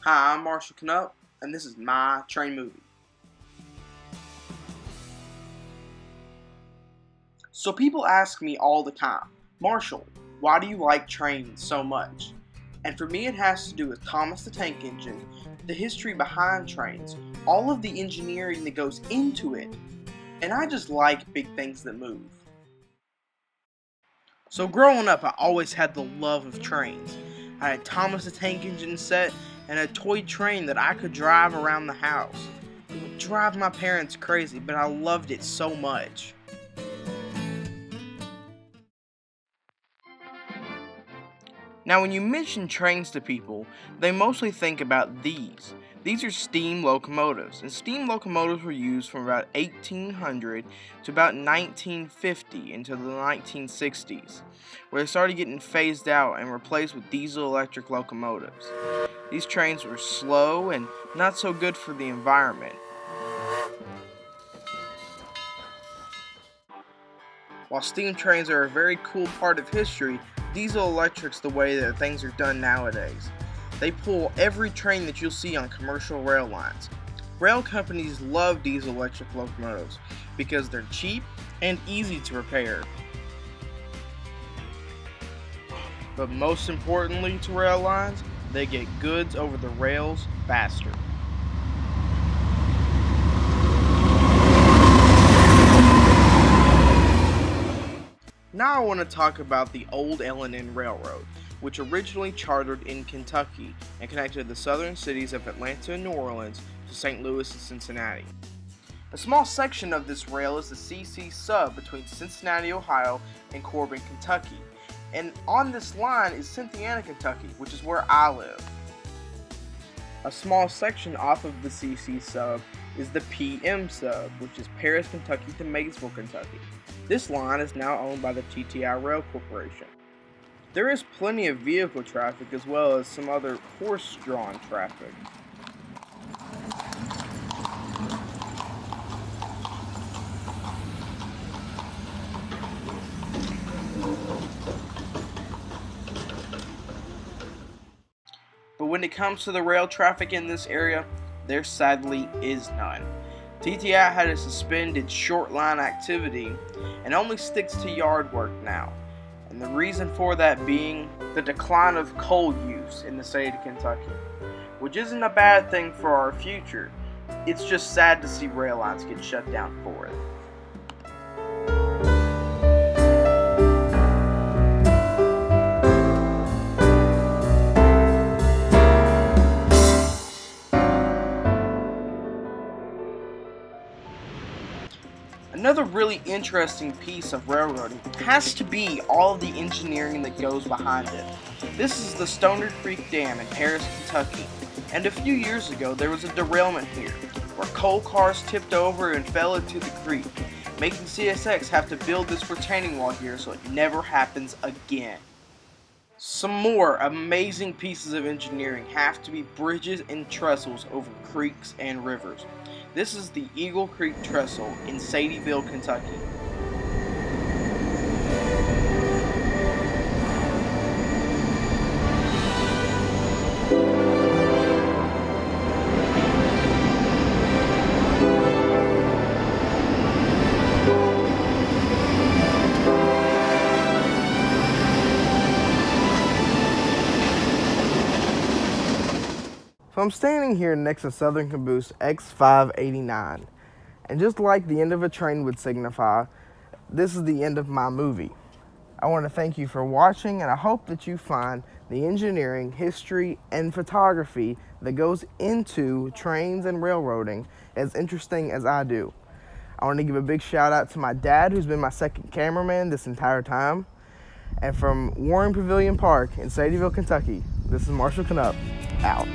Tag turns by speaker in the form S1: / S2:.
S1: Hi, I'm Marshall Knupp, and this is my train movie. So people ask me all the time, Marshall, why do you like trains so much? And for me it has to do with Thomas the Tank Engine, the history behind trains, all of the engineering that goes into it, and I just like big things that move. So growing up, I always had the love of trains. I had Thomas the Tank Engine set and a toy train that I could drive around the house. It would drive my parents crazy, but I loved it so much. Now, when you mention trains to people, they mostly think about these. These are steam locomotives, and steam locomotives were used from about 1800 to about 1950 into the 1960s, where they started getting phased out and replaced with diesel electric locomotives. These trains were slow and not so good for the environment. While steam trains are a very cool part of history, diesel electric's the way that things are done nowadays. They pull every train that you'll see on commercial rail lines. Rail companies love diesel electric locomotives because they're cheap and easy to repair. But most importantly to rail lines, they get goods over the rails faster. Now I want to talk about the old L&N Railroad, which originally chartered in Kentucky and connected the southern cities of Atlanta and New Orleans to St. Louis and Cincinnati. A small section of this rail is the CC Sub between Cincinnati, Ohio and Corbin, Kentucky. And on this line is Cynthiana, Kentucky, which is where I live. A small section off of the CC Sub is the PM Sub, which is Paris, Kentucky to Maysville, Kentucky. This line is now owned by the TTI Rail Corporation. There is plenty of vehicle traffic as well as some other horse-drawn traffic. But when it comes to the rail traffic in this area, there sadly is none. TTI had to suspend its short line activity and only sticks to yard work now. And the reason for that being the decline of coal use in the state of Kentucky, which isn't a bad thing for our future. It's just sad to see rail lines get shut down for it. Another really interesting piece of railroading has to be all of the engineering that goes behind it. This is the Stoner Creek Dam in Paris, Kentucky, and a few years ago there was a derailment here, where coal cars tipped over and fell into the creek, making CSX have to build this retaining wall here so it never happens again. Some more amazing pieces of engineering have to be bridges and trestles over creeks and rivers. This is the Eagle Creek Trestle in Sadieville, Kentucky. So I'm standing here next to Southern Caboose X589, and just like the end of a train would signify, this is the end of my movie. I want to thank you for watching, and I hope that you find the engineering, history, and photography that goes into trains and railroading as interesting as I do. I want to give a big shout out to my dad, who's been my second cameraman this entire time. And from Warren Pavilion Park in Sadieville, Kentucky, this is Marshall Knupp, out.